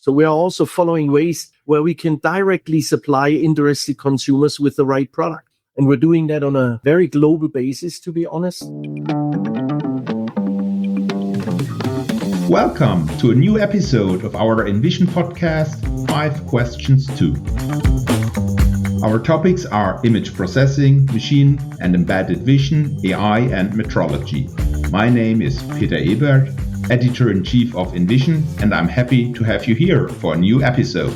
So we are also following ways where we can directly supply interested consumers with the right product. And we're doing that on a very global basis, to be honest. Welcome to a new episode of our inVISION podcast, 5 Questions To. Our topics are image processing, machine and embedded vision, AI and metrology. My name is Peter Ebert, Editor-in-Chief of inVISION, and I'm happy to have you here for a new episode.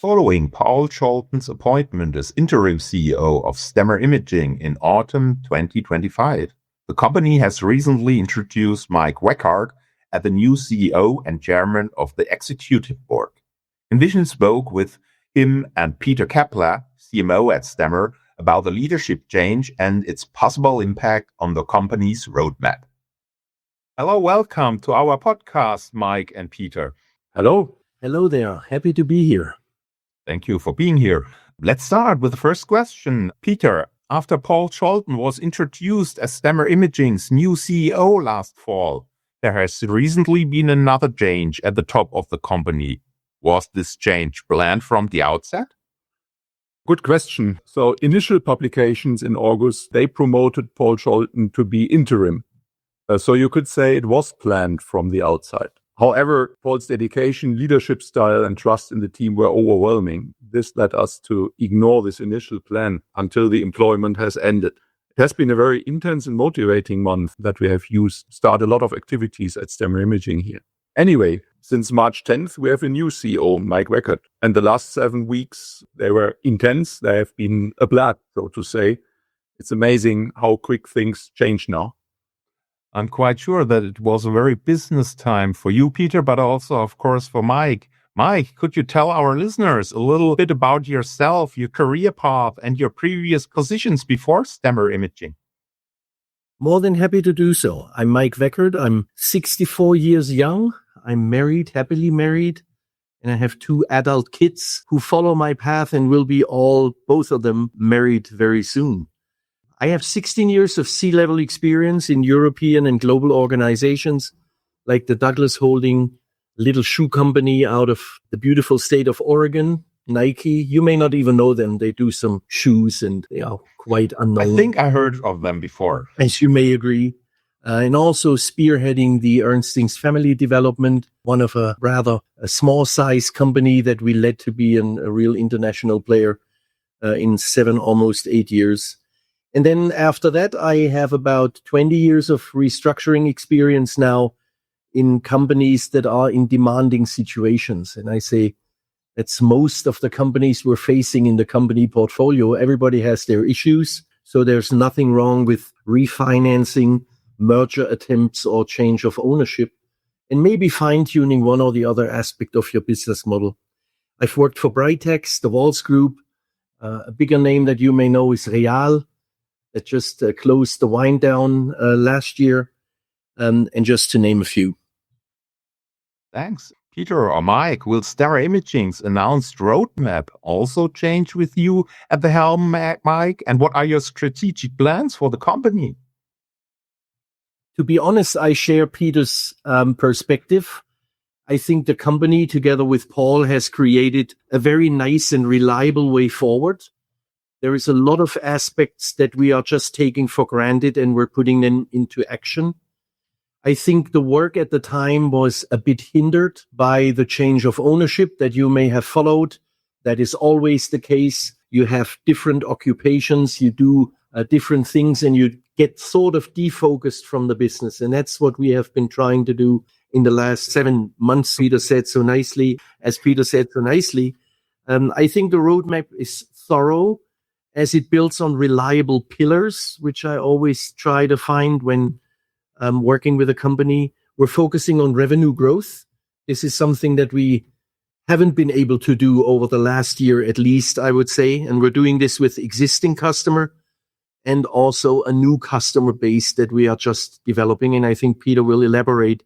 Following Paul Scholten's appointment as interim CEO of Stemmer Imaging in autumn 2025, the company has recently introduced Mike Weccardt as the new CEO and chairman of the executive board. inVISION spoke with him and Peter Keppler, CMO at Stemmer, about the leadership change and its possible impact on the company's roadmap. Hello, welcome to our podcast, Mike and Peter. Hello. Hello there. Happy to be here. Thank you for being here. Let's start with the first question. Peter, after Paul Scholten was introduced as Stemmer Imaging's new CEO last fall, there has recently been another change at the top of the company. Was this change planned from the outset? Good question. So initial publications in August, they promoted Paul Scholten to be interim. So you could say it was planned from the outside. However, Paul's dedication, leadership style, and trust in the team were overwhelming. This led us to ignore this initial plan until the employment has ended. It has been a very intense and motivating month that we have used to start a lot of activities at Stemmer Imaging here. Anyway, since March 10th, we have a new CEO, Mike Weccardt. And the last 7 weeks, they were intense. They have been a blast, so to say. It's amazing how quick things change now. I'm quite sure that it was a very business time for you, Peter, but also, of course, for Mike. Mike, could you tell our listeners a little bit about yourself, your career path, and your previous positions before Stemmer Imaging? More than happy to do so. I'm Mike Weccardt. I'm 64 years young. I'm married, happily married, and I have 2 adult kids who follow my path and will be both of them, married very soon. I have 16 years of C-level experience in European and global organizations like the Douglas Holding little shoe company out of the beautiful state of Oregon, Nike. You may not even know them. They do some shoes and they are quite unknown. I think I heard of them before. As you may agree. And also spearheading the Ernst & Family development, one of a small size company that we led to be a real international player in 7, almost 8 years. And then after that, I have about 20 years of restructuring experience now in companies that are in demanding situations. And I say that's most of the companies we're facing in the company portfolio. Everybody has their issues. So there's nothing wrong with refinancing, merger attempts, or change of ownership, and maybe fine-tuning one or the other aspect of your business model. I've worked for Brightex, the Walls Group. A bigger name that you may know is Real, that just closed the wind down last year, and just to name a few. Thanks. Peter or Mike, will Stemmer Imaging's announced roadmap also change with you at the helm, Mike? And what are your strategic plans for the company? To be honest, I share Peter's perspective. I think the company, together with Paul, has created a very nice and reliable way forward. There is a lot of aspects that we are just taking for granted and we're putting them into action. I think the work at the time was a bit hindered by the change of ownership that you may have followed. That is always the case. You have different occupations, you do different things, and you get sort of defocused from the business. And that's what we have been trying to do in the last 7 months, as Peter said so nicely. I think the roadmap is thorough as it builds on reliable pillars, which I always try to find when working with a company. We're focusing on revenue growth. This is something that we haven't been able to do over the last year, at least, I would say. And we're doing this with existing customer and also a new customer base that we are just developing. And I think Peter will elaborate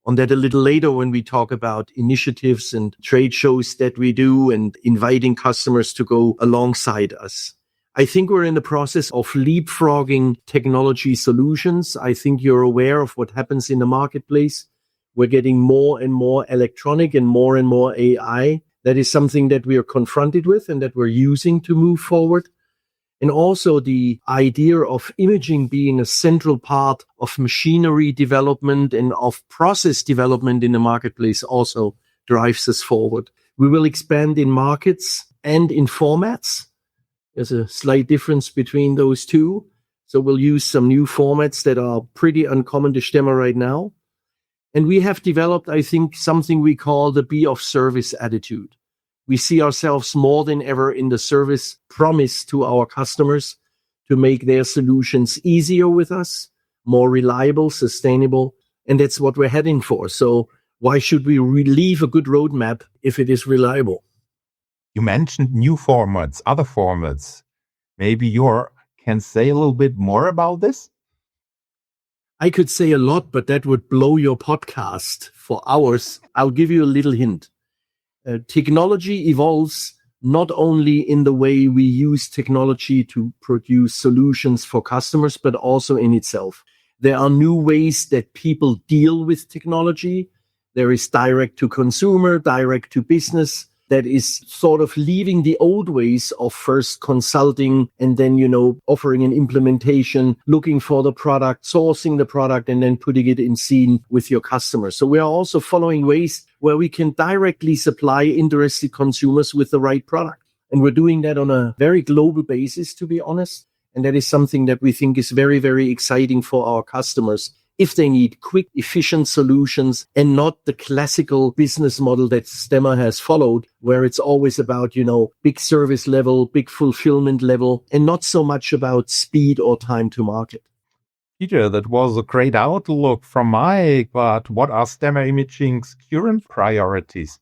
on that a little later when we talk about initiatives and trade shows that we do and inviting customers to go alongside us. I think we're in the process of leapfrogging technology solutions. I think you're aware of what happens in the marketplace. We're getting more and more electronic and more AI. That is something that we are confronted with and that we're using to move forward. And also the idea of imaging being a central part of machinery development and of process development in the marketplace also drives us forward. We will expand in markets and in formats. There's a slight difference between those two. So we'll use some new formats that are pretty uncommon to Stemmer right now. And we have developed, I think, something we call the be of service attitude. We see ourselves more than ever in the service promise to our customers to make their solutions easier with us, more reliable, sustainable, and that's what we're heading for. So why should we leave a good roadmap if it is reliable? You mentioned new formats, other formats. Maybe you can say a little bit more about this? I could say a lot, but that would blow your podcast for hours. I'll give you a little hint. Technology evolves not only in the way we use technology to produce solutions for customers, but also in itself. There are new ways that people deal with technology. There is direct to consumer, direct to business. That is sort of leaving the old ways of first consulting and then, offering an implementation, looking for the product, sourcing the product, and then putting it in scene with your customers. So we are also following ways where we can directly supply interested consumers with the right product. And we're doing that on a very global basis, to be honest. And that is something that we think is very, very exciting for our customers if they need quick, efficient solutions and not the classical business model that Stemmer has followed, where it's always about, big service level, big fulfillment level, and not so much about speed or time to market. Peter, that was a great outlook from Mike, but what are Stemmer Imaging's current priorities?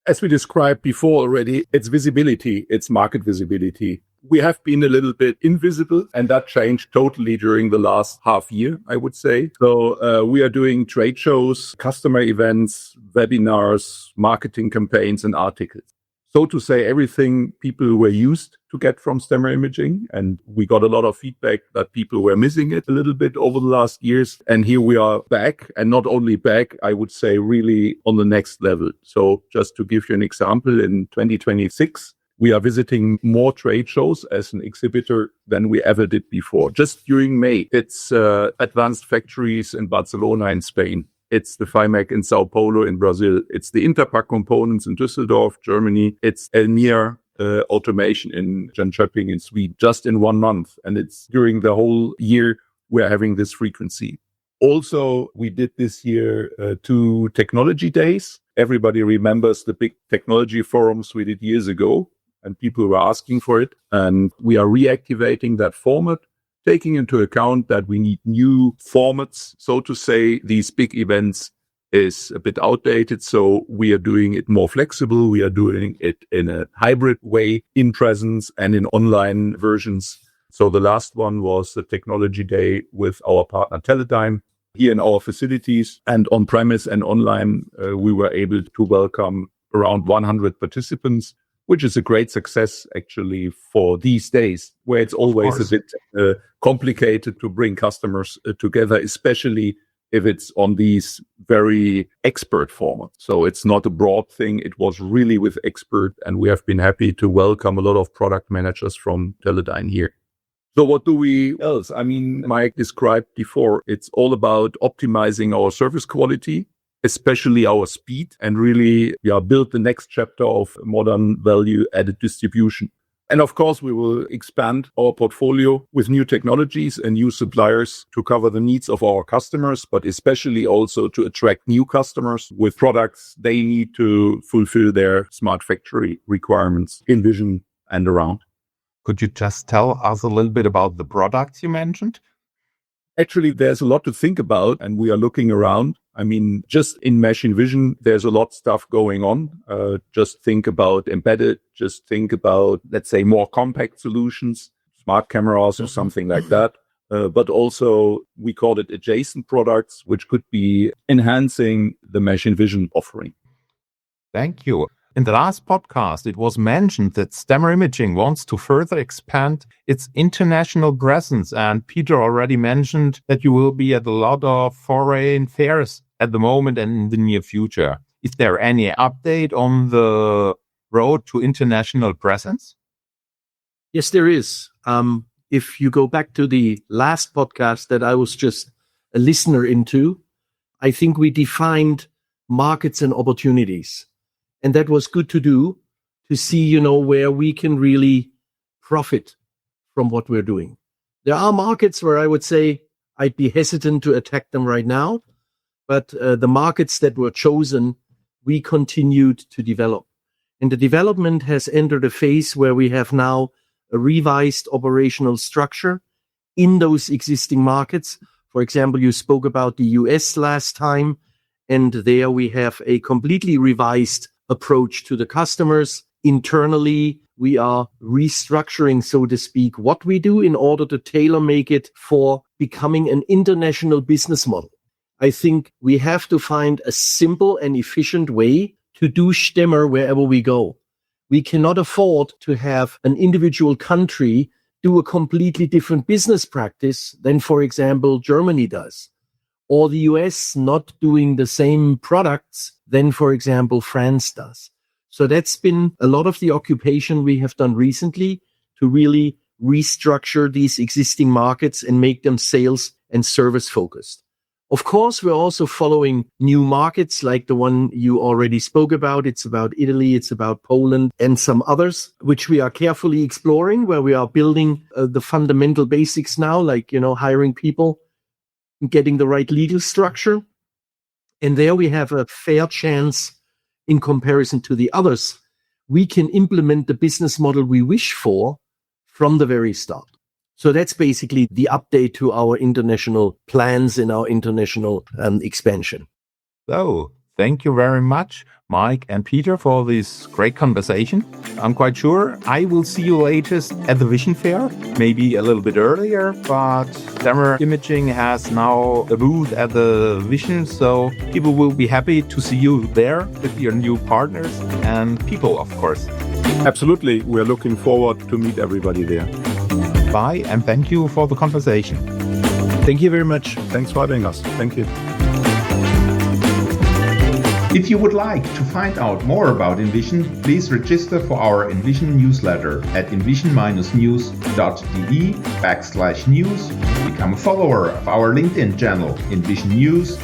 As we described before already, it's visibility, it's market visibility. We have been a little bit invisible, and that changed totally during the last half year, I would say. So we are doing trade shows, customer events, webinars, marketing campaigns, and articles. So to say, everything people were used to get from Stemmer Imaging. And we got a lot of feedback that people were missing it a little bit over the last years. And here we are back, and not only back, I would say really on the next level. So just to give you an example, in 2026, we are visiting more trade shows as an exhibitor than we ever did before. Just during May, it's Advanced Factories in Barcelona in Spain. It's the FIMAC in Sao Paulo in Brazil. It's the Interpack Components in Düsseldorf, Germany. It's Elmir Automation in Jönköping in Sweden, just in 1 month. And it's during the whole year we're having this frequency. Also, we did this year 2 technology days. Everybody remembers the big technology forums we did years ago, and people were asking for it. And we are reactivating that format, taking into account that we need new formats. So to say, these big events is a bit outdated. So we are doing it more flexible. We are doing it in a hybrid way, in presence and in online versions. So the last one was the technology day with our partner Teledyne here in our facilities, and on premise and online, we were able to welcome around 100 participants, which is a great success actually for these days, where it's always a bit complicated to bring customers together, especially if it's on these very expert formats. So it's not a broad thing. It was really with expert, and we have been happy to welcome a lot of product managers from Teledyne here. So what do we else? I mean, Mike described before, it's all about optimizing our service quality, especially our speed, and really build the next chapter of modern value-added distribution. And of course, we will expand our portfolio with new technologies and new suppliers to cover the needs of our customers, but especially also to attract new customers with products they need to fulfill their smart factory requirements in vision and around. Could you just tell us a little bit about the products you mentioned? Actually, there's a lot to think about, and we are looking around. I mean, just in machine vision, there's a lot of stuff going on. Just think about embedded, just think about, let's say, more compact solutions, smart cameras or something like that. But also, we call it adjacent products, which could be enhancing the machine vision offering. Thank you. In the last podcast, it was mentioned that Stemmer Imaging wants to further expand its international presence, and Peter already mentioned that you will be at a lot of foreign fairs at the moment and in the near future. Is there any update on the road to international presence? Yes, there is. If you go back to the last podcast that I was just a listener into, I think we defined markets and opportunities. And that was good to do, to see, where we can really profit from what we're doing. There are markets where I would say I'd be hesitant to attack them right now, but the markets that were chosen, we continued to develop. And the development has entered a phase where we have now a revised operational structure in those existing markets. For example, you spoke about the US last time, and there we have a completely revised approach to the customers. Internally, we are restructuring, so to speak, what we do in order to tailor make it for becoming an international business model. I think we have to find a simple and efficient way to do Stemmer wherever we go. We cannot afford to have an individual country do a completely different business practice than, for example, Germany does, or the US not doing the same products than, for example, France does. So that's been a lot of the occupation we have done recently to really restructure these existing markets and make them sales and service focused. Of course, we're also following new markets like the one you already spoke about. It's about Italy, it's about Poland, and some others, which we are carefully exploring, where we are building the fundamental basics now, like, hiring people, getting the right legal structure. And there we have a fair chance in comparison to the others. We can implement the business model we wish for from the very start. So that's basically the update to our international plans and our international expansion. So, thank you very much, Mike and Peter, for this great conversation. I'm quite sure I will see you latest at the Vision Fair, maybe a little bit earlier, but Stemmer Imaging has now a booth at the Vision, so people will be happy to see you there with your new partners and people, of course. Absolutely. We're looking forward to meet everybody there. Bye, and thank you for the conversation. Thank you very much. Thanks for having us. Thank you. If you would like to find out more about inVISION, please register for our inVISION newsletter at invision-news.de/news, become a follower of our LinkedIn channel, inVISION News,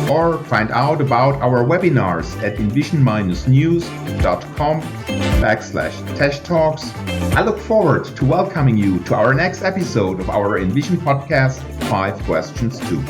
or find out about our webinars at invision-news.com/Tech Talks. I look forward to welcoming you to our next episode of our inVISION podcast, 5 Questions 2.